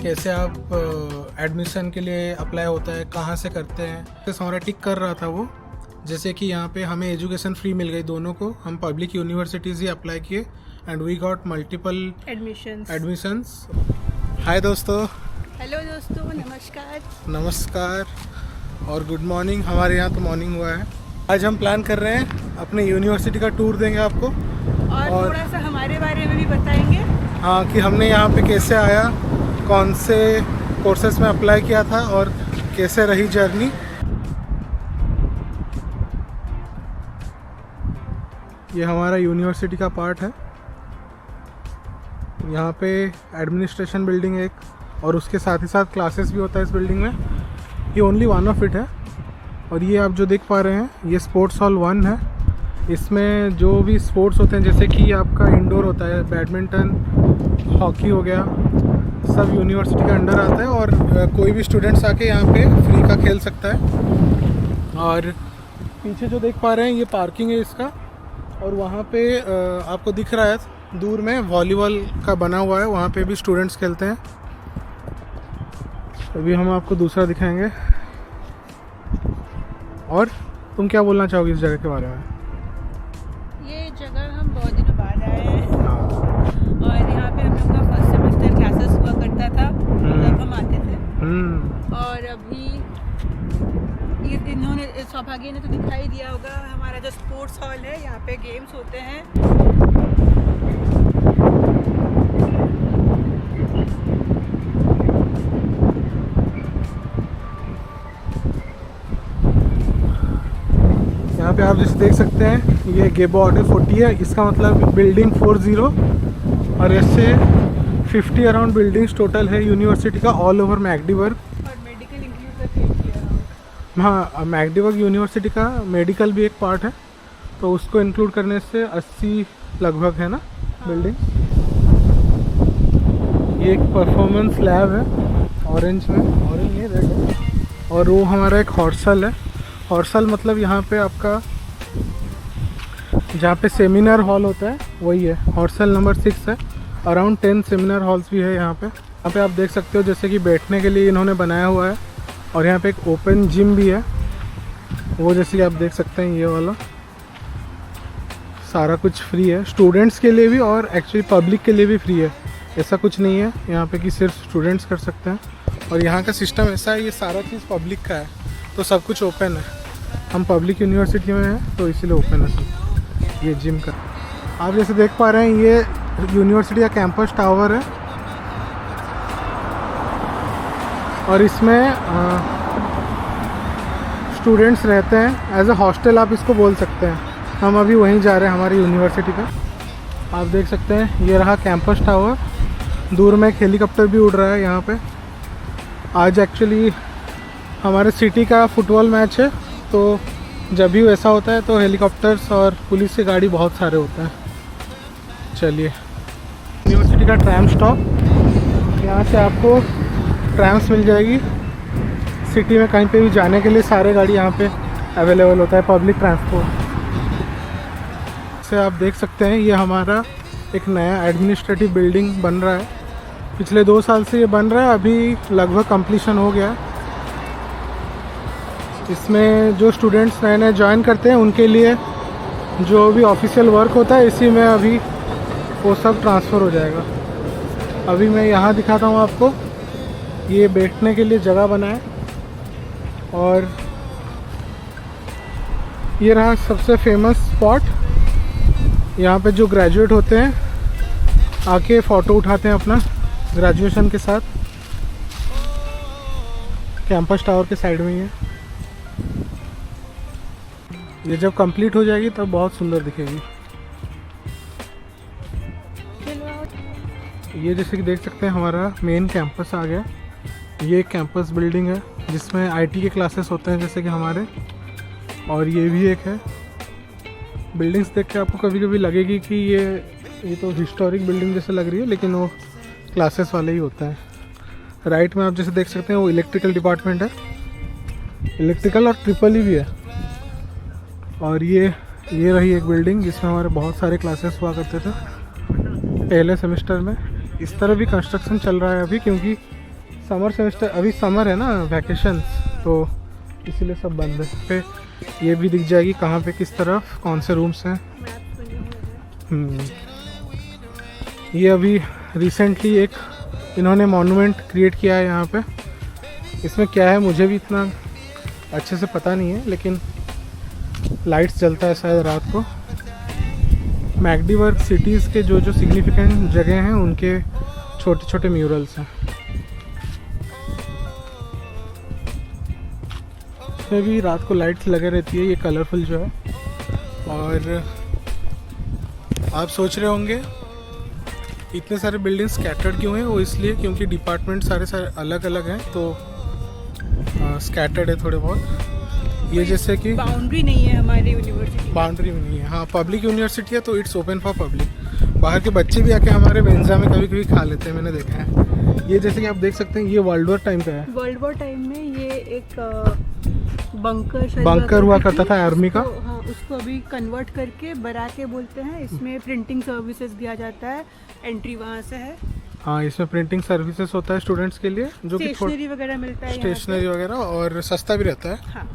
कैसे आप एडमिशन के लिए अप्लाई होता है, कहाँ से करते हैं। तो हमारा टिक कर रहा था वो, जैसे कि यहाँ पे हमें एजुकेशन फ्री मिल गई दोनों को। हम पब्लिक यूनिवर्सिटीज़ ही अप्लाई किए and we got multiple admissions. Hi दोस्तों। हेलो दोस्तों, नमस्कार। नमस्कार और गुड मॉर्निंग। हमारे यहाँ तो मॉर्निंग हुआ है। आज हम प्लान कर रहे हैं अपने यूनिवर्सिटी का टूर देंगे आपको और थोड़ा सा हमारे बारे में भी बताएंगे। हाँ, कि हमने यहाँ पे कैसे आया, कौन से कोर्सेज में अप्लाई किया था और कैसे रही जर्नी। ये हमारा यूनिवर्सिटी का पार्ट है। यहाँ पे एडमिनिस्ट्रेशन बिल्डिंग है एक, और उसके साथ ही साथ क्लासेस भी होता है इस बिल्डिंग में। ये ओनली वन ऑफ इट है। और ये आप जो देख पा रहे हैं, ये स्पोर्ट्स हॉल 1 है। इसमें जो भी स्पोर्ट्स होते हैं, जैसे कि आपका इंडोर होता है, बैडमिंटन, हॉकी हो गया, सब यूनिवर्सिटी के अंडर आता है। और कोई भी स्टूडेंट्स आके यहाँ पे फ्री का खेल सकता है। और पीछे जो देख पा रहे हैं, ये पार्किंग है इसका। और वहाँ पे आपको दिख रहा है दूर में वॉलीबॉल का बना हुआ है, वहाँ पे भी स्टूडेंट्स खेलते हैं। अभी हम आपको दूसरा दिखाएंगे। और तुम क्या बोलना चाहोगे इस जगह के बारे में? ये जगह हम बहुत दिनों बाद आए हैं और यहाँ पे हम लोग का फर्स्ट सेमेस्टर क्लासेस हुआ करता था, तब हम आते थे। और अभी इन्होंने, सौभाग्य ने तो दिखाई दिया होगा, हमारा जो स्पोर्ट्स हॉल है, यहाँ पे गेम्स होते हैं। यहाँ पे आप जैसे देख सकते हैं, ये गेबो ऑटो 40 है। इसका मतलब बिल्डिंग 40, और ऐसे 50 अराउंड बिल्डिंग्स टोटल है यूनिवर्सिटी का, ऑल ओवर मैगडीबर्ग। और मेडिकल इंक्लूड करके किया। हाँ, मैगडीबर्ग यूनिवर्सिटी का मेडिकल भी एक पार्ट है, तो उसको इंक्लूड करने से 80 लगभग है ना बिल्डिंग। ये एक परफॉर्मेंस लैब है, ऑरेंज में, ऑरेंज नहीं, रेड है। और वो हमारा एक हॉर्सल है। हॉर्सल मतलब यहाँ पे आपका जहाँ पे सेमिनार हॉल होता है वही है। हॉर्सल नंबर 6 है। अराउंड 10 सेमिनार हॉल्स भी है यहाँ पे। यहाँ पे आप देख सकते हो जैसे कि बैठने के लिए इन्होंने बनाया हुआ है। और यहाँ पे एक ओपन जिम भी है, वो जैसे कि आप देख सकते हैं, ये वाला। सारा कुछ फ्री है स्टूडेंट्स के लिए भी, और एक्चुअली पब्लिक के लिए भी फ्री है। ऐसा कुछ नहीं है यहाँ पे कि सिर्फ स्टूडेंट्स कर सकते हैं। और यहाँ का सिस्टम ऐसा है, ये सारा चीज़ पब्लिक का है, तो सब कुछ ओपन है। हम पब्लिक यूनिवर्सिटी में हैं तो इसीलिए ओपन है सब। ये जिम का आप जैसे देख पा रहे हैं, ये यूनिवर्सिटी का कैंपस टावर है। और इसमें स्टूडेंट्स रहते हैं, एज अ हॉस्टल आप इसको बोल सकते हैं। हम अभी वहीं जा रहे हैं हमारी यूनिवर्सिटी पे। आप देख सकते हैं, ये रहा कैंपस टावर। दूर में एक हेलीकॉप्टर भी उड़ रहा है यहाँ पे। आज एक्चुअली हमारे सिटी का फुटबॉल मैच है, तो जब भी वैसा होता है तो हेलीकॉप्टर्स और पुलिस की गाड़ी बहुत सारे होते हैं। चलिए, यूनिवर्सिटी का ट्रैम स्टॉप, यहाँ से आपको ट्रैम्स मिल जाएगी। सिटी में कहीं पे भी जाने के लिए सारे गाड़ी यहाँ पे अवेलेबल होता है, पब्लिक ट्रांसपोर्ट से। आप देख सकते हैं, ये हमारा एक नया एडमिनिस्ट्रेटिव बिल्डिंग बन रहा है। पिछले 2 साल से ये बन रहा है, अभी लगभग कंप्लीशन हो गया है। इसमें जो स्टूडेंट्स नए नए ज्वाइन करते हैं, उनके लिए जो भी ऑफिशियल वर्क होता है, इसी में अभी वो सब ट्रांसफ़र हो जाएगा। अभी मैं यहाँ दिखाता हूँ आपको, ये बैठने के लिए जगह बना है। और ये रहा सबसे फेमस स्पॉट, यहाँ पे जो ग्रेजुएट होते हैं आके फ़ोटो उठाते हैं अपना ग्रेजुएशन के साथ। कैंपस टावर के साइड में ही है। ये जब कंप्लीट हो जाएगी तब बहुत सुंदर दिखेगी। ये जैसे कि देख सकते हैं, हमारा मेन कैंपस आ गया। ये एक कैंपस बिल्डिंग है जिसमें आईटी के क्लासेस होते हैं, जैसे कि हमारे। और ये भी एक है। बिल्डिंग्स देख के आपको कभी कभी लगेगी कि ये तो हिस्टोरिक बिल्डिंग जैसे लग रही है, लेकिन वो क्लासेस वाले ही होता है। राइट में आप जैसे देख सकते हैं, वो इलेक्ट्रिकल डिपार्टमेंट है। इलेक्ट्रिकल और ट्रिपल ई भी है। और ये रही एक बिल्डिंग जिसमें हमारे बहुत सारे क्लासेस हुआ करते थे पहले सेमेस्टर में। इस तरह भी कंस्ट्रक्शन चल रहा है अभी, क्योंकि समर सेमेस्टर, अभी समर है ना, वैकेशन, तो इसीलिए सब बंद है। पे ये भी दिख जाएगी कहाँ पे किस तरफ कौन से रूम्स हैं। ये अभी रिसेंटली एक इन्होंने मॉन्यूमेंट क्रिएट किया है यहाँ पे। इसमें क्या है मुझे भी इतना अच्छे से पता नहीं है, लेकिन लाइट्स जलता है शायद रात को। मैग्डीबर्ग सिटीज़ के जो जो सिग्निफिकेंट जगह हैं उनके छोटे छोटे म्यूरल्स हैं। इसमें भी रात को लाइट्स लगे रहती है, ये कलरफुल जो है। और आप सोच रहे होंगे इतने सारे बिल्डिंग्स स्कैटर्ड क्यों हैं, वो इसलिए क्योंकि डिपार्टमेंट सारे अलग अलग हैं, तो स्कैटर्ड है थोड़े बहुत। ये जैसे कि बाउंड्री नहीं है हमारी यूनिवर्सिटी, बाउंड्री में नहीं है। हाँ, पब्लिक यूनिवर्सिटी है तो इट्स ओपन फॉर पब्लिक। बाहर के बच्चे भी आके हमारे वेंजा में कभी कभी खा लेते हैं, मैंने देखा है। ये जैसे कि आप देख सकते हैं, ये वर्ल्ड वॉर टाइम का है। वर्ल्ड वॉर टाइम में ये एक बंकर हुआ करता था आर्मी का। हाँ, उसको अभी कन्वर्ट करके बराके बोलते हैं। इसमें प्रिंटिंग सर्विसेज दिया जाता है, एंट्री वहाँ से है। हाँ, इसमें प्रिंटिंग सर्विसेज होता है स्टूडेंट्स के लिए, जो कि स्टेशनरी वगैरह मिलता है, स्टेशनरी वगैरह, और सस्ता भी रहता है। हाँ।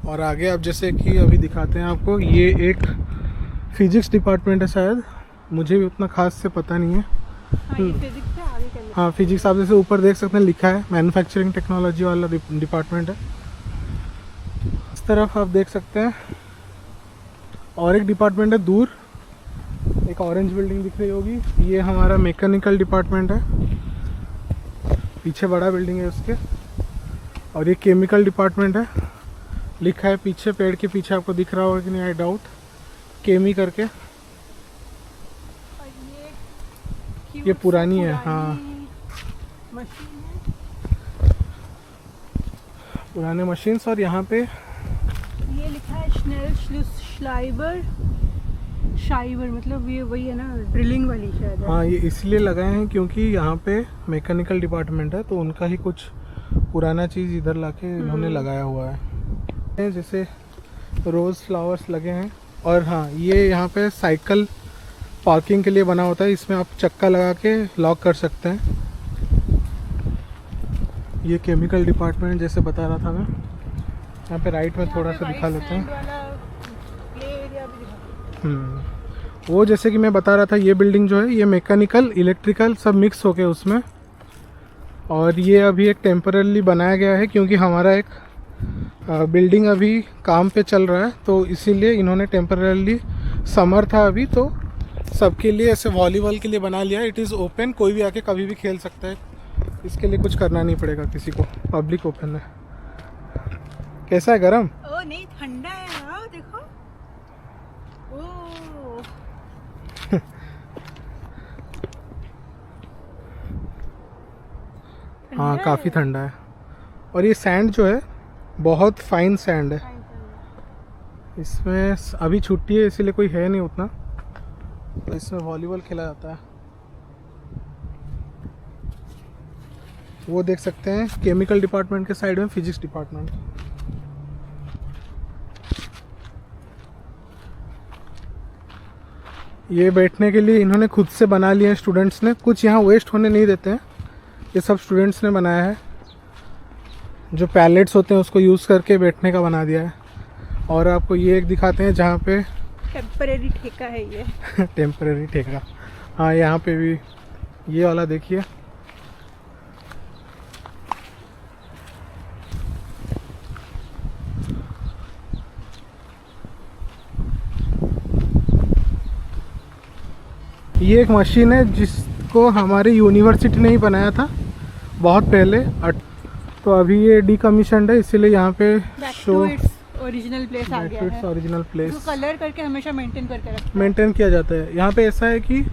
और आगे आप जैसे कि अभी दिखाते हैं आपको, ये एक फिजिक्स डिपार्टमेंट है शायद, मुझे भी उतना खास से पता नहीं है। हाँ, ये फिजिक्स है, आगे चलिए। हाँ, फिजिक्स आप जैसे ऊपर देख सकते हैं लिखा है, मैन्युफैक्चरिंग टेक्नोलॉजी वाला डिपार्टमेंट है। इस तरफ आप देख सकते हैं और एक डिपार्टमेंट है दूर, एक ऑरेंज बिल्डिंग दिख रही होगी, ये हमारा मैकेनिकल डिपार्टमेंट है। पीछे बड़ा बिल्डिंग है उसके। और ये केमिकल डिपार्टमेंट है, लिखा है पीछे, पेड़ के पीछे आपको दिख रहा होगा कि नहीं, आई डाउट, केमी करके। और ये पुरानी है, हाँ, मशीन है, पुराने मशीन्स। और यहाँ पे ये लिखा है स्नेल शाइबर, मतलब ये वही है ना, ड्रिलिंग वाली शायद है। हाँ, ये इसलिए लगाए हैं क्योंकि यहाँ पे मैकेनिकल डिपार्टमेंट है, तो उनका ही कुछ पुराना चीज़ इधर लाके इन्होंने लगाया हुआ है। जैसे रोज़ फ्लावर्स लगे हैं। और हाँ, ये यहाँ पे साइकिल पार्किंग के लिए बना होता है, इसमें आप चक्का लगा के लॉक कर सकते हैं। ये केमिकल डिपार्टमेंट जैसे बता रहा था मैं। यहाँ पे राइट में थोड़ा सा दिखा लेते हैं। वो जैसे कि मैं बता रहा था, ये बिल्डिंग जो है ये मैकेनिकल इलेक्ट्रिकल सब मिक्स हो के उसमें। और ये अभी एक टेम्पररी बनाया गया है क्योंकि हमारा एक बिल्डिंग अभी काम पे चल रहा है, तो इसीलिए इन्होंने टेम्पररी, समर था अभी तो सबके लिए ऐसे वॉलीबॉल के लिए बना लिया। इट इज़ ओपन, कोई भी आके कभी भी खेल सकता है, इसके लिए कुछ करना नहीं पड़ेगा किसी को, पब्लिक ओपन है। कैसा है, गरम? ओ नहीं, ठंडा है। हाँ देखो, ओ हाँ, काफ़ी ठंडा है। और ये सैंड जो है बहुत फाइन सैंड है। इसमें अभी छुट्टी है इसीलिए कोई है नहीं उतना, तो इसमें वॉलीबॉल खेला जाता है। वो देख सकते हैं केमिकल डिपार्टमेंट के साइड में फिजिक्स डिपार्टमेंट। ये बैठने के लिए इन्होंने खुद से बना लिए हैं स्टूडेंट्स ने, कुछ यहाँ वेस्ट होने नहीं देते हैं, ये सब स्टूडेंट्स ने बनाया है। जो पैलेट्स होते हैं उसको यूज़ करके बैठने का बना दिया है। और आपको ये एक दिखाते हैं जहाँ पे टेम्परेरी ठेका है ये। टेम्परेरी ठेका, हाँ, यहाँ पे भी ये वाला देखिए। ये एक मशीन है जिसको हमारी यूनिवर्सिटी ने ही बनाया था बहुत पहले, तो अभी ये डीकमीशन्ड है, इसीलिए यहाँ पे शो ओरिजिनल प्लेस आ गया है। ओरिजिनल प्लेस तो कलर करके हमेशा मेंटेन किया जाता है। यहाँ पे ऐसा है कि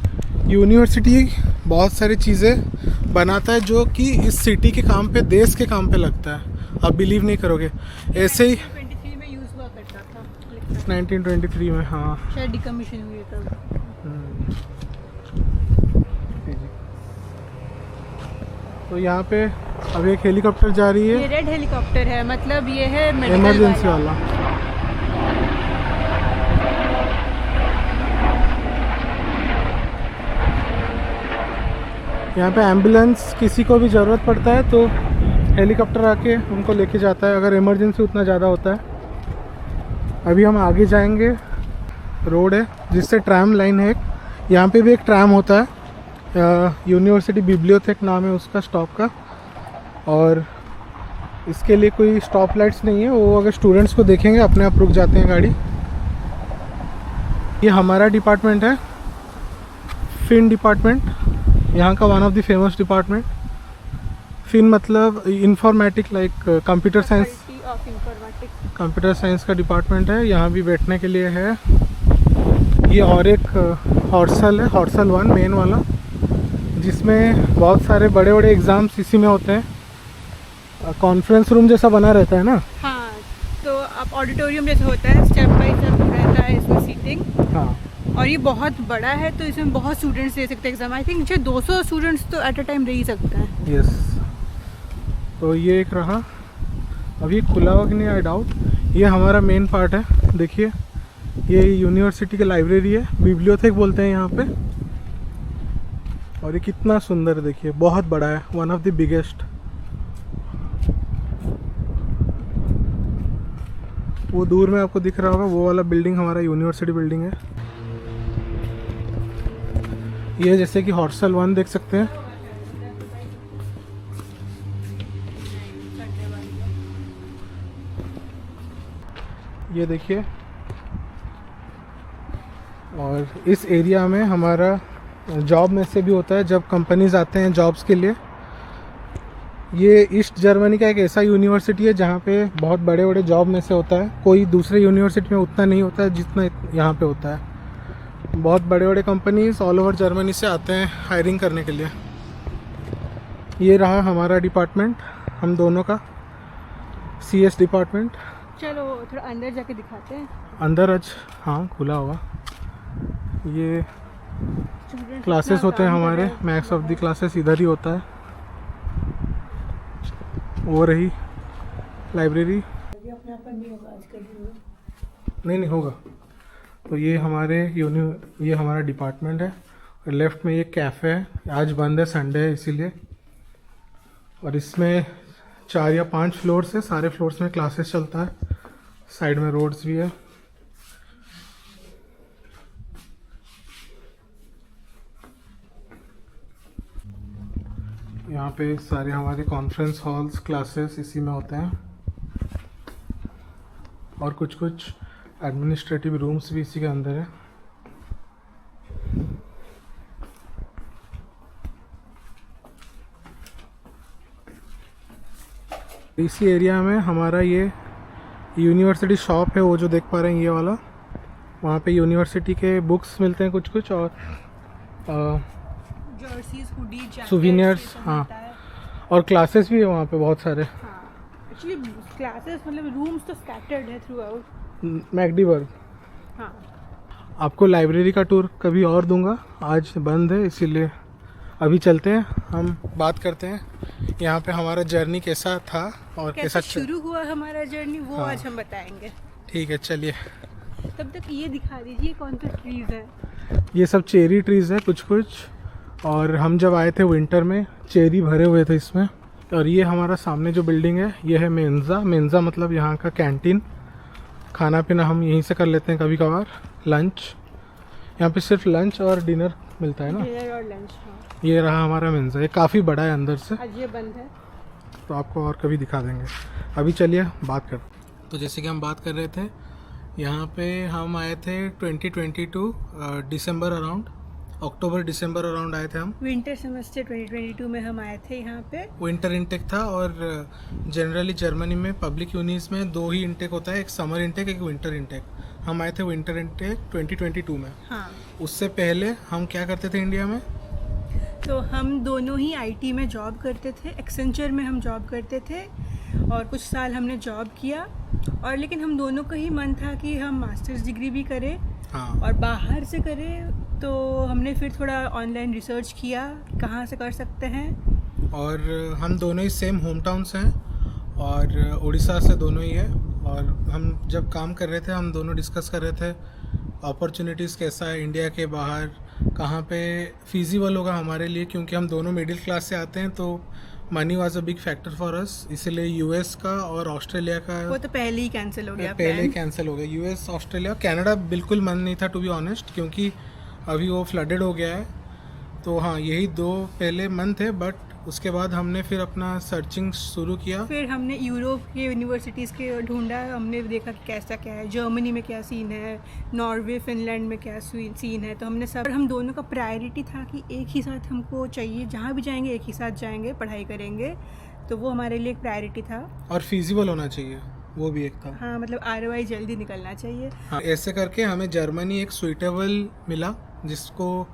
यूनिवर्सिटी बहुत सारी चीज़ें बनाता है जो कि इस सिटी के काम पे, देश के काम पे लगता है। आप बिलीव नहीं करोगे, ऐसे ही 1923 में यूज़ हुआ करता था। 1923 में, हाँ, शायद डिकमीशन हुई तब। तो यहाँ पे अब एक हेलीकॉप्टर जा रही है। ये रेड हेलीकॉप्टर है, मतलब ये है इमरजेंसी वाला। यहाँ पे एम्बुलेंस किसी को भी ज़रूरत पड़ता है तो हेलीकॉप्टर आके हमको लेके जाता है अगर इमरजेंसी उतना ज़्यादा होता है। अभी हम आगे जाएंगे, रोड है जिससे ट्रैम लाइन है एक। यहाँ पे भी एक ट्रैम होता है, यूनिवर्सिटी बिब्लियोथेक नाम है उसका स्टॉप का। और इसके लिए कोई स्टॉप लाइट्स नहीं है, वो अगर स्टूडेंट्स को देखेंगे अपने आप रुक जाते हैं गाड़ी। ये हमारा डिपार्टमेंट है, फिन डिपार्टमेंट, यहाँ का one of the famous department. FIN मतलब informatic, like computer science, computer science का डिपार्टमेंट है। यहाँ भी बैठने के लिए है। ये और एक हॉर्सल है, हॉर्सल 1 मेन वाला, जिसमें बहुत सारे बड़े बड़े एग्ज़ाम्स इसी में होते हैं। कॉन्फ्रेंस रूम जैसा बना रहता है ना। हाँ, तो अब ऑडिटोरियम जैसा होता है, स्टेप बाय स्टेप रहता है इसमें सीटिंग। हाँ, और ये बहुत बड़ा है तो इसमें बहुत स्टूडेंट्स दे सकते हैं एग्जाम। आई थिंक 200 स्टूडेंट्स तो एट अ टाइम दे ही सकते हैं। यस। तो ये एक रहा, अभी खुला हुआ कि नहीं आई डाउट। ये हमारा मेन पार्ट है। देखिए ये यूनिवर्सिटी की लाइब्रेरी है, बिब्लियोथेक बोलते हैं यहाँ पे। और ये कितना सुंदर, देखिए बहुत बड़ा है, वन ऑफ द बिगेस्ट। वो दूर में आपको दिख रहा होगा, वो वाला बिल्डिंग हमारा यूनिवर्सिटी बिल्डिंग है। ये जैसे कि हॉस्टल 1 देख सकते हैं। ये देखिए, और इस एरिया में हमारा जॉब में से भी होता है जब कंपनीज आते हैं जॉब्स के लिए। ये ईस्ट जर्मनी का एक ऐसा यूनिवर्सिटी है जहाँ पे बहुत बड़े बड़े जॉब में से होता है। कोई दूसरे यूनिवर्सिटी में उतना नहीं होता है जितना यहाँ पे होता है। बहुत बड़े बड़े कंपनीज ऑल ओवर जर्मनी से आते हैं हायरिंग करने के लिए। ये रहा हमारा डिपार्टमेंट, हम दोनों का, CS डिपार्टमेंट। चलो थोड़ा अंदर जाके दिखाते हैं। अंदर आज हाँ खुला होगा। ये क्लासेस होते हैं हमारे, मैक्स ऑफ द क्लासेस इधर ही होता है। वो रही लाइब्रेरी, नहीं होगा। तो ये हमारे ये हमारा डिपार्टमेंट है। और लेफ्ट में ये कैफ़े है, आज बंद है, संडे है इसीलिए। और इसमें 4 या 5 फ्लोर्स है, सारे फ्लोर्स में क्लासेस चलता है। साइड में रोड्स भी है। यहाँ पे सारे हमारे कॉन्फ्रेंस हॉल्स, क्लासेस इसी में होते हैं। और कुछ एडमिनिस्ट्रेटिव रूम्स भी इसी के अंदर है। इसी एरिया में हमारा ये यूनिवर्सिटी शॉप है, वो जो देख पा रहे हैं ये वाला। वहाँ पे यूनिवर्सिटी के बुक्स मिलते हैं कुछ और जर्सीज, हुडी, जैकेट्स, सुविनियर्स। हाँ, और क्लासेस भी है वहाँ पे बहुत सारे। एक्चुअली क्लासेस मतलब रूम्स तो स्कैटर्ड है थ्रू आउट मैगडीबर्ग। हाँ, आपको लाइब्रेरी का टूर कभी और दूंगा, आज बंद है इसीलिए। अभी चलते हैं, हम बात करते हैं यहाँ पे हमारा जर्नी कैसा था और कैसा शुरू हुआ हमारा जर्नी, वो हाँ, आज हम बताएंगे। ठीक है चलिए। तब तक ये दिखा दीजिए कौन सा ट्रीज है। ये सब चेरी ट्रीज है कुछ। और हम जब आए थे विंटर में, चेरी भरे हुए थे इसमें। और ये हमारा सामने जो बिल्डिंग है ये है मेंजा मतलब यहाँ का कैंटीन। खाना पीना हम यहीं से कर लेते हैं कभी कभार। लंच यहाँ पे सिर्फ लंच और डिनर मिलता है ना। डिनर और लंच। हाँ, ये रहा हमारा मेंजा, ये काफ़ी बड़ा है अंदर से। आज ये बंद है तो आपको और कभी दिखा देंगे। अभी चलिए बात कर। तो जैसे कि हम बात कर रहे थे, यहाँ पे हम आए थे 2022 दिसंबर अराउंड, अक्टूबर दिसंबर अराउंड आए थे हम। विंटर सेमेस्टर 2022 में हम आए थे यहाँ पे। विंटर इनटेक था। और जनरली जर्मनी में पब्लिक यूनिस में 2 ही इनटेक होता है, एक समर इनटेक, एक विंटर इनटेक। हम आए थे विंटर इनटेक 2022 में। हाँ, उससे पहले हम क्या करते थे इंडिया में? तो हम दोनों ही IT में जॉब करते थे। एक्सेंचर में हम जॉब करते थे और कुछ साल हमने जॉब किया। और लेकिन हम दोनों का ही मन था कि हम मास्टर्स डिग्री भी करें। हाँ, और बाहर से करें। तो हमने फिर थोड़ा ऑनलाइन रिसर्च किया कि कहाँ से कर सकते हैं। और हम दोनों ही सेम होम टाउन से हैं और उड़ीसा से दोनों ही है। और हम जब काम कर रहे थे, हम दोनों डिस्कस कर रहे थे अपॉर्चुनिटीज़ कैसा है इंडिया के बाहर, कहाँ पे फिजिबल होगा हमारे लिए, क्योंकि हम दोनों मिडिल क्लास से आते हैं। तो money was a big factor for us, इसलिए यूएस का और ऑस्ट्रेलिया का वो तो पहले ही कैंसिल हो गया पहले plan। कैंसिल हो गया। यूएस, ऑस्ट्रेलिया, कनाडा बिल्कुल मन नहीं था टू बी ऑनेस्ट, क्योंकि अभी वो फ्लडेड हो गया है। तो हाँ, यही 2 पहले मन थे, बट उसके बाद हमने फिर अपना सर्चिंग शुरू किया। फिर हमने यूरोप के यूनिवर्सिटीज़ के ढूंढा, हमने देखा कि कैसा क्या है, जर्मनी में क्या सीन है, नॉर्वे फिनलैंड में क्या सीन है। तो हमने सब, हम दोनों का प्रायोरिटी था कि एक ही साथ हमको चाहिए, जहाँ भी जाएंगे एक ही साथ जाएंगे, पढ़ाई करेंगे। तो वो हमारे लिए एक प्रायोरिटी था। और फिजिबल होना चाहिए, वो भी एक था। हाँ, मतलब ROI जल्दी निकलना चाहिए। हाँ, ऐसे करके हमें जर्मनी एक सुइटेबल मिला, जिसको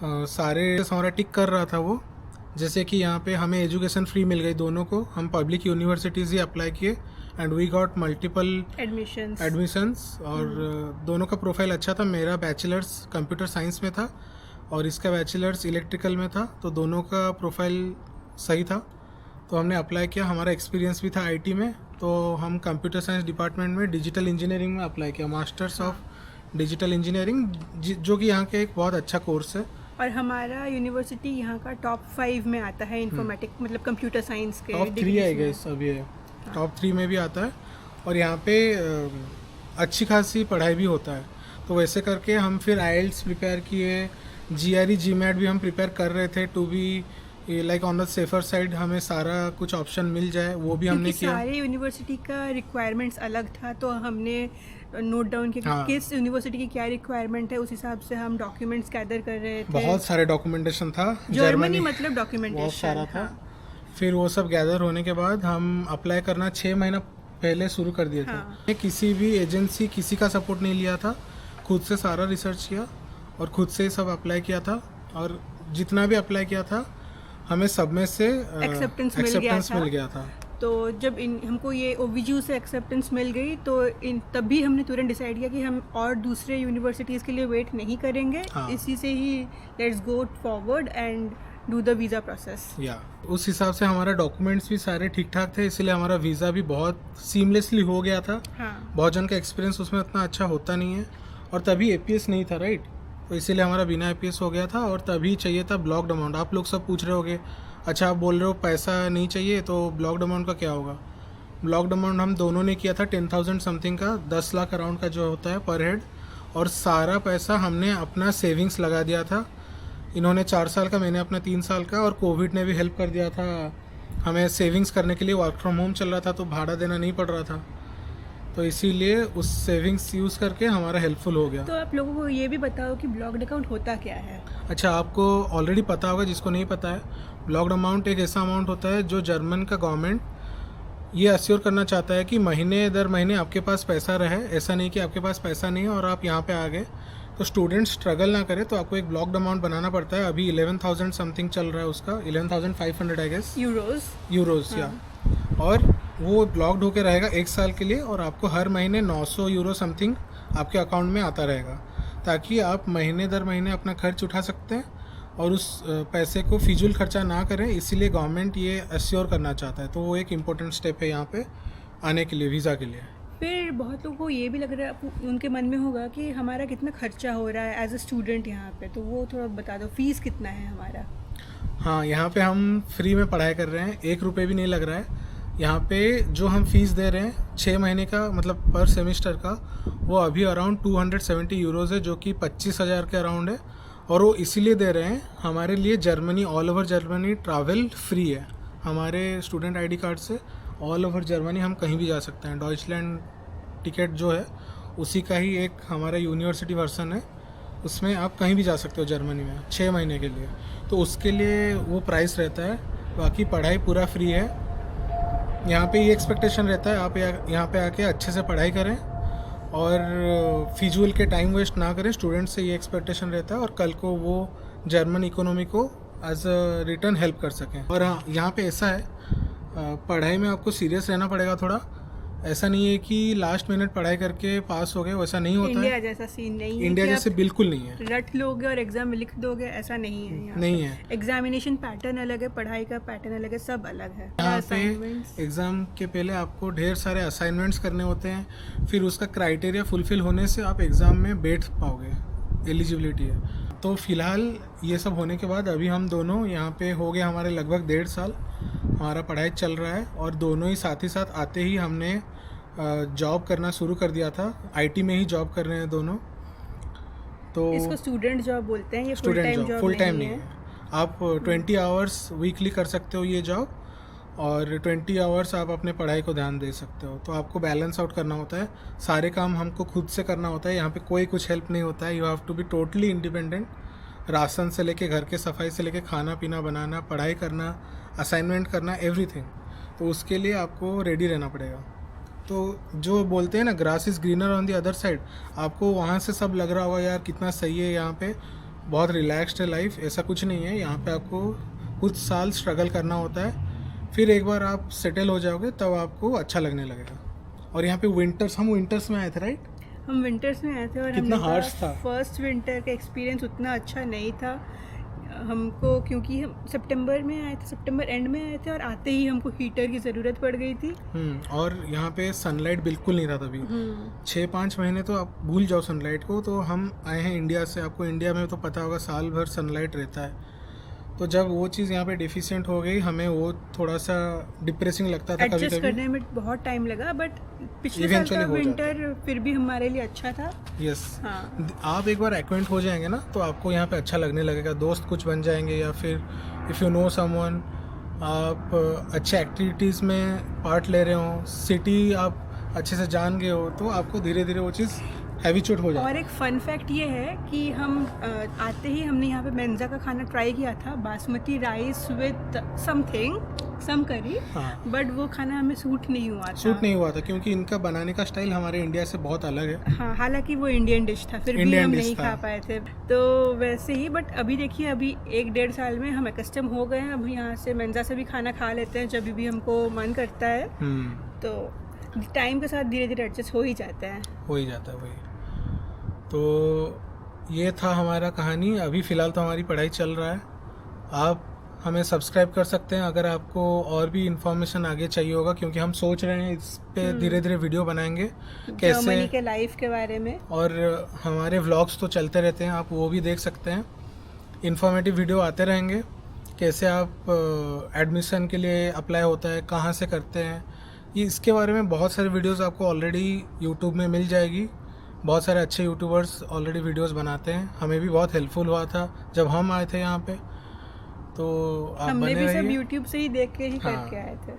सारे हमारा टिक कर रहा था वो। जैसे कि यहाँ पे हमें एजुकेशन फ्री मिल गई दोनों को, हम पब्लिक यूनिवर्सिटीज़ ही अप्लाई किए and we got multiple admissions. और दोनों का प्रोफाइल अच्छा था। मेरा बैचलर्स कंप्यूटर साइंस में था और इसका बैचलर्स इलेक्ट्रिकल में था, तो दोनों का प्रोफाइल सही था। तो हमने अप्लाई किया, हमारा एक्सपीरियंस भी था IT में, तो हम कंप्यूटर साइंस डिपार्टमेंट में डिजिटल इंजीनियरिंग में अप्लाई किया, मास्टर्स ऑफ डिजिटल इंजीनियरिंग, जो कि यहाँ के एक बहुत अच्छा कोर्स है। और हमारा यूनिवर्सिटी यहाँ का टॉप 5 में आता है इन्फॉर्मेटिक, मतलब कंप्यूटर साइंस के टॉप 3 आई गेस अभी है, टॉप 3 में भी आता है। और यहाँ पे अच्छी खासी पढ़ाई भी होता है। तो वैसे करके हम फिर IELTS प्रिपेयर किए, GRE GMAT भी हम प्रिपेयर कर रहे थे to be like on the safer side, हमें सारा कुछ ऑप्शन मिल जाए, वो भी हमने किया। सारे यूनिवर्सिटी का रिक्वायरमेंट्स अलग था, तो हमने नोट डाउन किया हाँ। किस यूनिवर्सिटी की क्या रिक्वायरमेंट है, उस हिसाब से हम डॉक्यूमेंट्स गैदर कर रहे थे। बहुत सारे डॉक्यूमेंटेशन था, जर्मनी मतलब बहुत डॉक्यूमेंटेशन सारा था। फिर वो सब गैदर होने के बाद हम अप्लाई करना 6 महीना पहले शुरू कर दिए थे। हाँ। किसी भी एजेंसी, किसी का सपोर्ट नहीं लिया था, खुद से सारा रिसर्च किया और खुद से सब अप्लाई किया था। और जितना भी अप्लाई किया था हमें सब में से एक्सेप्टेंस मिल गया था। तो जब हमको ये OVJU से एक्सेप्टेंस मिल गई, तो तब भी हमने तुरंत डिसाइड किया कि हम और दूसरे यूनिवर्सिटीज़ के लिए वेट नहीं करेंगे। हाँ। इसी से ही let's go forward and do the visa process. या उस हिसाब से हमारा डॉक्यूमेंट्स भी सारे ठीक ठाक थे, इसलिए हमारा वीज़ा भी बहुत सीमलेसली हो गया था। हाँ। बहुत जन का एक्सपीरियंस उसमें उतना अच्छा होता नहीं है, और तभी APS नहीं था, राइट। तो इसीलिए हमारा बिना APS हो गया था। और तभी चाहिए था ब्लॉक्ड अमाउंट। आप लोग सब पूछ रहे होगे, अच्छा आप बोल रहे हो पैसा नहीं चाहिए, तो ब्लॉक्ड अमाउंट का क्या होगा। ब्लॉक्ड अमाउंट हम दोनों ने किया था 10,000 समथिंग का, 10 लाख अराउंड का जो होता है पर हेड। और सारा पैसा हमने अपना सेविंग्स लगा दिया था। इन्होंने 4 साल का, मैंने अपना 3 साल का। और कोविड ने भी हेल्प कर दिया था हमें सेविंग्स करने के लिए। वर्क फ्रॉम होम चल रहा था, तो भाड़ा देना नहीं पड़ रहा था, तो इसीलिए उस सेविंग्स यूज़ करके हमारा हेल्पफुल हो गया। तो आप लोगों को ये भी बताओ कि ब्लॉक्ड अकाउंट होता क्या है। अच्छा, आपको ऑलरेडी पता होगा, जिसको नहीं पता है, ब्लॉक्ड अमाउंट एक ऐसा अमाउंट होता है जो जर्मन का गवर्नमेंट ये अश्योर करना चाहता है कि महीने दर महीने आपके पास पैसा रहे। ऐसा नहीं कि आपके पास पैसा नहीं है और आप यहाँ पे आ गए, तो स्टूडेंट स्ट्रगल ना करे, तो आपको एक ब्लॉक्ड अमाउंट बनाना पड़ता है। अभी 11,000 समथिंग चल रहा है उसका, 11,500 आई गेस यूरोज या। और वो ब्लॉक्ड होके रहेगा 1 साल के लिए, और आपको हर महीने 900 यूरो समथिंग आपके अकाउंट में आता रहेगा, ताकि आप महीने दर महीने अपना खर्च उठा सकते हैं और उस पैसे को फिजूल खर्चा ना करें। इसीलिए गवर्नमेंट ये अश्योर करना चाहता है। तो वो एक इम्पोर्टेंट स्टेप है यहाँ पे आने के लिए, वीज़ा के लिए। फिर बहुत लोगों को ये भी लग रहा है, उनके मन में होगा कि हमारा कितना खर्चा हो रहा है एज अ स्टूडेंट यहाँ पे, तो वो थोड़ा बता दो, फीस कितना है हमारा। हाँ, यहाँ पे हम फ्री में पढ़ाई कर रहे हैं, 1 रुपये भी नहीं लग रहा है। यहाँ पे जो हम फीस दे रहे हैं 6 महीने का, मतलब पर सेमिस्टर का, वो अभी अराउंड 270 यूरोज़ है, जो कि 25,000 के अराउंड है। और वो इसीलिए दे रहे हैं, हमारे लिए Germany, all over Germany travel free है। हमारे स्टूडेंट ID कार्ड से ऑल ओवर जर्मनी हम कहीं भी जा सकते हैं। डॉइचलैंड टिकट जो है उसी का ही एक हमारा यूनिवर्सिटी वर्सन है, उसमें आप कहीं भी जा सकते हो जर्मनी में 6 महीने के लिए। तो उसके लिए वो प्राइस रहता है, बाकी पढ़ाई पूरा फ्री है। यहाँ पे ये एक्सपेक्टेशन रहता है आप यहाँ पे आके अच्छे से पढ़ाई करें और फिजूल के टाइम वेस्ट ना करें। स्टूडेंट से ये एक्सपेक्टेशन रहता है, और कल को वो जर्मन इकोनॉमी को एज अ रिटर्न हेल्प कर सकें। और हाँ, यहाँ पे ऐसा है, पढ़ाई में आपको सीरियस रहना पड़ेगा थोड़ा। ऐसा नहीं है कि लास्ट मिनट पढ़ाई करके पास हो गए, वैसा नहीं होता इंडिया है। जैसा सीन नहीं है, इंडिया जैसे बिल्कुल नहीं है। रट लोगे और एग्जाम में लिख दोगे, ऐसा नहीं है यहाँ नहीं पे। है। एग्जामिनेशन पैटर्न अलग है, पढ़ाई का पैटर्न अलग है, सब अलग है। यहाँ पे Assignments। एग्ज़ाम के पहले आपको ढेर सारे असाइनमेंट्स करने होते हैं, फिर उसका क्राइटेरिया फुलफिल होने से आप एग्ज़ाम में बैठ पाओगे, एलिजिबिलिटी है। तो फ़िलहाल ये सब होने के बाद अभी हम दोनों यहाँ पे हो गए हमारे लगभग 1.5 साल हमारा पढ़ाई चल रहा है, और दोनों ही साथ आते ही हमने जॉब करना शुरू कर दिया था। आईटी में ही जॉब कर रहे हैं दोनों। तो इसको स्टूडेंट जॉब बोलते हैं, ये full student time job job full time नहीं नहीं है। है। आप 20 आवर्स वीकली कर सकते हो ये जॉब, और 20 आवर्स आप अपने पढ़ाई को ध्यान दे सकते हो। तो आपको बैलेंस आउट करना होता है, सारे काम हमको खुद से करना होता है। यहाँ पे कोई कुछ हेल्प नहीं होता है। You have to be totally independent. Ration से लेके घर के सफाई से लेके खाना पीना बनाना, पढ़ाई करना, असाइनमेंट करना, एवरीथिंग। तो उसके लिए आपको रेडी रहना पड़ेगा। तो जो बोलते हैं ना grass is greener on the other side, आपको वहाँ से सब लग रहा होगा यार कितना सही है, यहाँ पे बहुत रिलैक्स्ड है लाइफ। ऐसा कुछ नहीं है। यहाँ पे आपको कुछ साल स्ट्रगल करना होता है, फिर एक बार आप सेटल हो जाओगे तब आपको अच्छा लगने लगेगा। और यहाँ पे हम विंटर्स में आए थे, राइट? हम विंटर्स में आए थे, और कितना हार्श था। फर्स्ट विंटर का एक्सपीरियंस उतना अच्छा नहीं था हमको, क्योंकि हम सितंबर में आए थे, सितंबर एंड में आए थे, और आते ही हमको हीटर की ज़रूरत पड़ गई थी। और यहाँ पे सनलाइट बिल्कुल नहीं था तभी। 6-5 महीने तो आप भूल जाओ सनलाइट को। तो हम आए हैं इंडिया से, आपको इंडिया में तो पता होगा साल भर सनलाइट रहता है। तो जब वो चीज़ यहाँ पे डिफिशिएंट हो गई, हमें वो थोड़ा सा डिप्रेसिंग लगता था एडजस्ट कभी-कभी। करने में बहुत टाइम लगा, बट पिछले साल Eventually का हो जाता विंटर फिर भी हमारे लिए अच्छा था। यस। हाँ, आप एक बार एक्वेंट हो जाएंगे ना, तो आपको यहाँ पे अच्छा लगने लगेगा। दोस्त कुछ बन जाएंगे, या फिर इफ़ यू नो समवन, आप अच्छे एक्टिविटीज़ में पार्ट ले रहे हो, सिटी आप अच्छे से जान गए हो, तो आपको धीरे धीरे वो चीज़ हैबिचुएट हो जाए। और एक फन फैक्ट ये है कि हम आते ही हमने यहाँ पे मेंजा का खाना ट्राई किया था, बासमती राइस विद सम करी, हाँ। बट वो खाना हमें सूट नहीं हुआ था। सूट नहीं हुआ था क्योंकि इनका बनाने का स्टाइल हमारे इंडिया से बहुत अलग है। हाँ, हालांकि वो इंडियन डिश था, फिर भी इंडियन हम डिश नहीं था। खा पाए थे। तो वैसे ही, बट अभी देखिए, अभी 1-1.5 साल में हम कस्टम हो गए हैं। अब यहाँ से मेंजा से भी खाना खा लेते हैं जब भी हमको मन करता है। तो टाइम के साथ धीरे धीरे एडजस्ट हो ही जाता है। हो ही जाता है वही। तो ये था हमारा कहानी। अभी फ़िलहाल तो हमारी पढ़ाई चल रहा है। आप हमें सब्सक्राइब कर सकते हैं अगर आपको और भी इन्फॉर्मेशन आगे चाहिए होगा, क्योंकि हम सोच रहे हैं इस पे धीरे धीरे वीडियो बनाएंगे कैसे, जर्मनी के लाइफ के बारे में। और हमारे व्लॉग्स तो चलते रहते हैं, आप वो भी देख सकते हैं। इन्फॉर्मेटिव वीडियो आते रहेंगे, कैसे आप एडमिशन के लिए अप्लाई होता है, कहाँ से करते हैं, ये इसके बारे में बहुत सारे वीडियोस आपको ऑलरेडी यूट्यूब में मिल जाएगी। बहुत सारे अच्छे यूट्यूबर्स ऑलरेडी वीडियोस बनाते हैं। हमें भी बहुत हेल्पफुल हुआ था जब हम आए थे यहाँ पे। तो आप हमने बने भी सब रहिए। यूट्यूब से ही देख के ही हाँ। करके आए थे।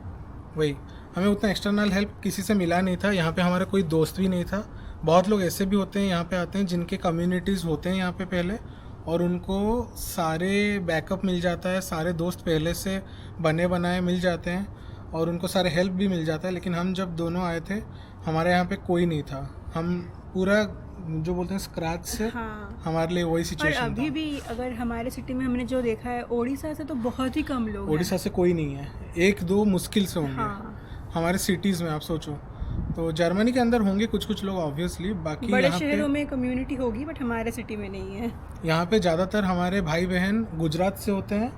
वही, हमें उतना एक्सटर्नल हेल्प किसी से मिला नहीं था। यहाँ पे हमारा कोई दोस्त भी नहीं था। बहुत लोग ऐसे भी होते हैं यहाँ पे आते हैं जिनके कम्युनिटीज़ होते हैं यहाँ पे पहले, और उनको सारे बैकअप मिल जाता है, सारे दोस्त पहले से बने बनाए मिल जाते हैं, और उनको सारे हेल्प भी मिल जाता है। लेकिन हम जब दोनों आए थे, हमारे यहाँ पे कोई नहीं था। हम पूरा जो बोलते हैं स्क्रैच से, हाँ। हमारे लिए वही और सिचुएशन अभी था। भी अगर हमारे सिटी में हमने जो देखा है, ओडिशा से तो बहुत ही कम लोग हैं। उड़ीसा से कोई नहीं है, 1-2 मुश्किल से होंगे। हाँ। हमारे सिटीज़ में आप सोचो, तो जर्मनी के अंदर होंगे कुछ लोग ऑब्वियसली, बाकी बड़े यहाँ शहरों पे में कम्युनिटी होगी, बट हमारे सिटी में नहीं है। यहाँ पे ज़्यादातर हमारे भाई बहन गुजरात से होते हैं,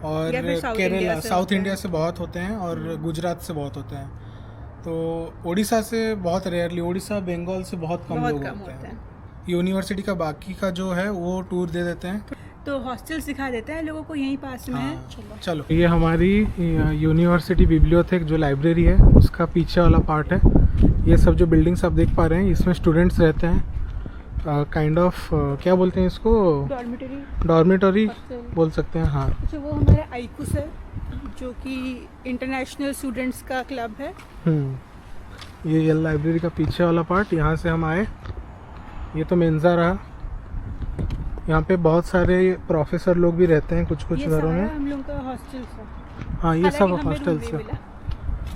और या फिर साउथ इंडिया केरला, से साउथ होते इंडिया हैं। से बहुत होते हैं, और गुजरात से बहुत होते हैं। तो उड़ीसा से बहुत रेयरली, उड़ीसा बंगाल से बहुत कम लोग होते हैं। यूनिवर्सिटी का बाकी का जो है वो टूर दे देते हैं। तो हॉस्टल सिखा देते हैं लोगों को, यहीं पास में है। चलो, ये हमारी यूनिवर्सिटी बिब्लियोथेक जो लाइब्रेरी है उसका पीछे वाला पार्ट है। ये सब जो बिल्डिंग्स आप देख पा रहे हैं, इसमें स्टूडेंट्स रहते हैं। काइंड ऑफ क्या बोलते हैं इसको, डॉर्मेटरी बोल सकते हैं। हाँ, अच्छा, वो हमारा आईकुस है जो कि इंटरनेशनल स्टूडेंट्स का क्लब है। ये लाइब्रेरी का पीछे वाला पार्ट, यहाँ से हम आए। ये तो मेंजा रहा। यहाँ पे बहुत सारे प्रोफेसर लोग भी रहते हैं कुछ ये घरों सारा में। हम लोग का हॉस्टल है। हाँ, ये सब हालांकि हॉस्टल्स हमें है।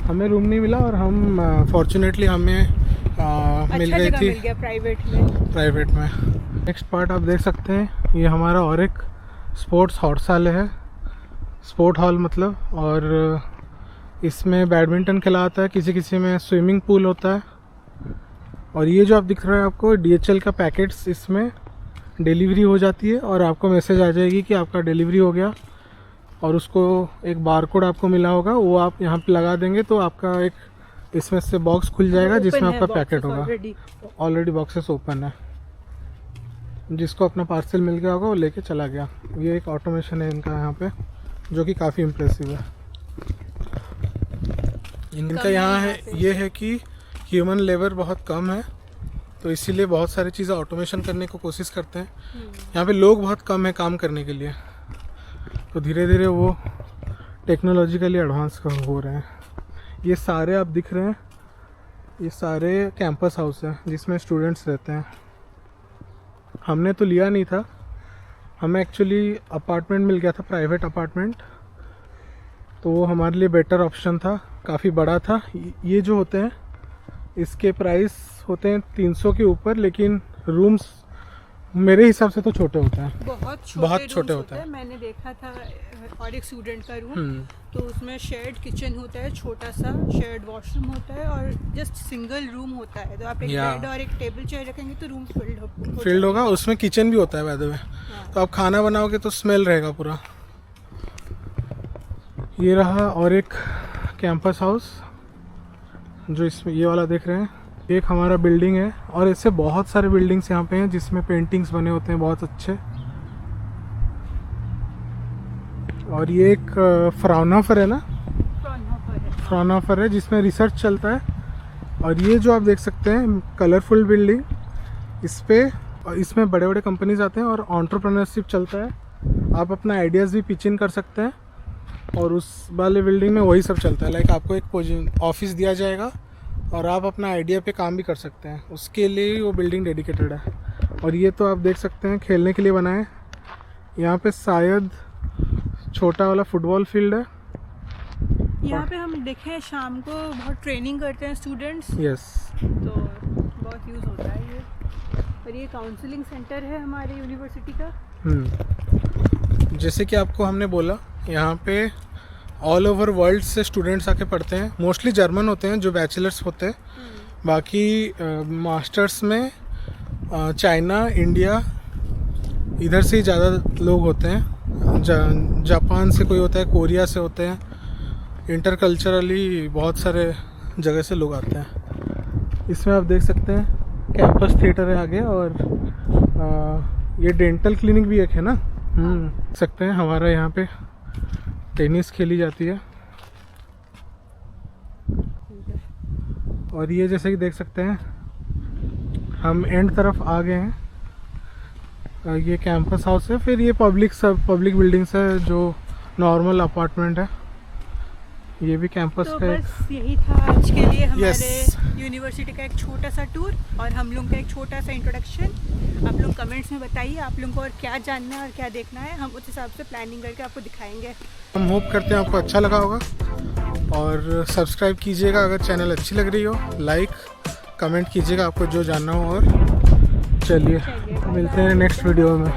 हमें रूम नहीं मिला, और हम फॉर्चुनेटली हमें मिल अच्छा गई जगह थी मिल गया प्राइवेट में। नेक्स्ट पार्ट आप देख सकते हैं, ये हमारा और एक स्पोर्ट्स हॉल है, स्पोर्ट हॉल मतलब। और इसमें बैडमिंटन खिलाता है, किसी में स्विमिंग पूल होता है। और ये जो आप दिख रहा है आपको DHL का पैकेट्स, इसमें डिलीवरी हो जाती है, और आपको मैसेज आ जाएगी कि आपका डिलीवरी हो गया। और उसको एक बारकोड आपको मिला होगा, वो आप यहाँ पे लगा देंगे तो आपका एक इसमें से बॉक्स खुल जाएगा जिसमें आपका पैकेट होगा। ऑलरेडी बॉक्सेस ओपन है। जिसको अपना पार्सल मिल गया होगा वो लेके चला गया। ये एक ऑटोमेशन है इनका यहाँ पे, जो कि काफ़ी इम्प्रेसिव है। इनका यहाँ है ये है कि ह्यूमन लेबर बहुत कम है, तो इसीलिए बहुत सारी चीज़ें ऑटोमेशन करने को कोशिश करते हैं। यहाँ पे लोग बहुत कम है काम करने के लिए, तो धीरे धीरे वो टेक्नोलॉजिकली एडवांस हो रहे हैं। ये सारे आप दिख रहे हैं, ये सारे कैंपस हाउस हैं जिसमें स्टूडेंट्स रहते हैं। हमने तो लिया नहीं था, हमें एक्चुअली अपार्टमेंट मिल गया था, प्राइवेट अपार्टमेंट, तो वो हमारे लिए बेटर ऑप्शन था। काफ़ी बड़ा था। ये जो होते हैं इसके प्राइस होते हैं 300 के ऊपर, लेकिन रूम्स मेरे हिसाब से तो छोटे होते हैं, बहुत छोटे होते हैं। मैंने देखा था और एक स्टूडेंट का रूम, तो उसमें शेयर्ड किचन होता है, छोटा सा शेयर्ड वॉशरूम होता है और जस्ट सिंगल रूम होता है। तो आप एक बेड और एक टेबल चेयर रखेंगे तो रूम फिल्ड होगा। उसमें किचन भी होता है बाय द वे, तो आप खाना बनाओगे तो स्मेल रहेगा पूरा। ये रहा और एक कैंपस हाउस जो इसमें ये वाला देख रहे हैं, एक हमारा बिल्डिंग है। और ऐसे बहुत सारे बिल्डिंग्स यहाँ पे हैं जिसमें पेंटिंग्स बने होते हैं बहुत अच्छे। और ये एक फ्राउनहोफर है ना, फ्राउनहोफर है जिसमें रिसर्च चलता है। और ये जो आप देख सकते हैं कलरफुल बिल्डिंग, इसमें बड़े बड़े कंपनीज आते हैं और एंटरप्रेन्योरशिप चलता है। आप अपना आइडियाज़ भी पिच इन कर सकते हैं, और उस वाले बिल्डिंग में वही सब चलता है। लाइक आपको एक ऑफिस दिया जाएगा और आप अपना आइडिया पे काम भी कर सकते हैं, उसके लिए वो बिल्डिंग डेडिकेटेड है। और ये तो आप देख सकते हैं खेलने के लिए बना है। यहाँ पे शायद छोटा वाला फुटबॉल फील्ड है। यहाँ पे हम देखें शाम को बहुत ट्रेनिंग करते हैं स्टूडेंट्स, यस, तो बहुत यूज़ होता है ये। और ये काउंसलिंग सेंटर है हमारे यूनिवर्सिटी का। जैसे कि आपको हमने बोला, यहाँ पे ऑल ओवर वर्ल्ड से स्टूडेंट्स आके पढ़ते हैं। मोस्टली जर्मन होते हैं जो बैचलर्स होते हैं, बाकी मास्टर्स में चाइना, इंडिया, इधर से ही ज़्यादा लोग होते हैं। जापान से कोई होता है, कोरिया से होते हैं, इंटरकल्चरली बहुत सारे जगह से लोग आते हैं। इसमें आप देख सकते हैं कैंपस थिएटर है आगे, और ये डेंटल क्लिनिक भी एक है ना। देख सकते हैं हमारा यहाँ पे टेनिस खेली जाती है। और ये जैसे कि देख सकते हैं हम एंड तरफ आ गए हैं। ये कैंपस हाउस है, फिर ये पब्लिक बिल्डिंग्स है जो नॉर्मल अपार्टमेंट है। ये भी कैंपस तो का बस यही था आज के लिए हमारे यूनिवर्सिटी का एक छोटा सा टूर और हम लोग का एक छोटा सा इंट्रोडक्शन। आप लोग कमेंट्स में बताइए आप लोगों को और क्या जानना है और क्या देखना है, हम उस हिसाब से प्लानिंग करके आपको दिखाएंगे। हम होप करते हैं आपको अच्छा लगा होगा, और सब्सक्राइब कीजिएगा अगर चैनल अच्छी लग रही हो, लाइक कमेंट कीजिएगा आपको जो जानना हो। और चलिए मिलते हैं नेक्स्ट वीडियो में।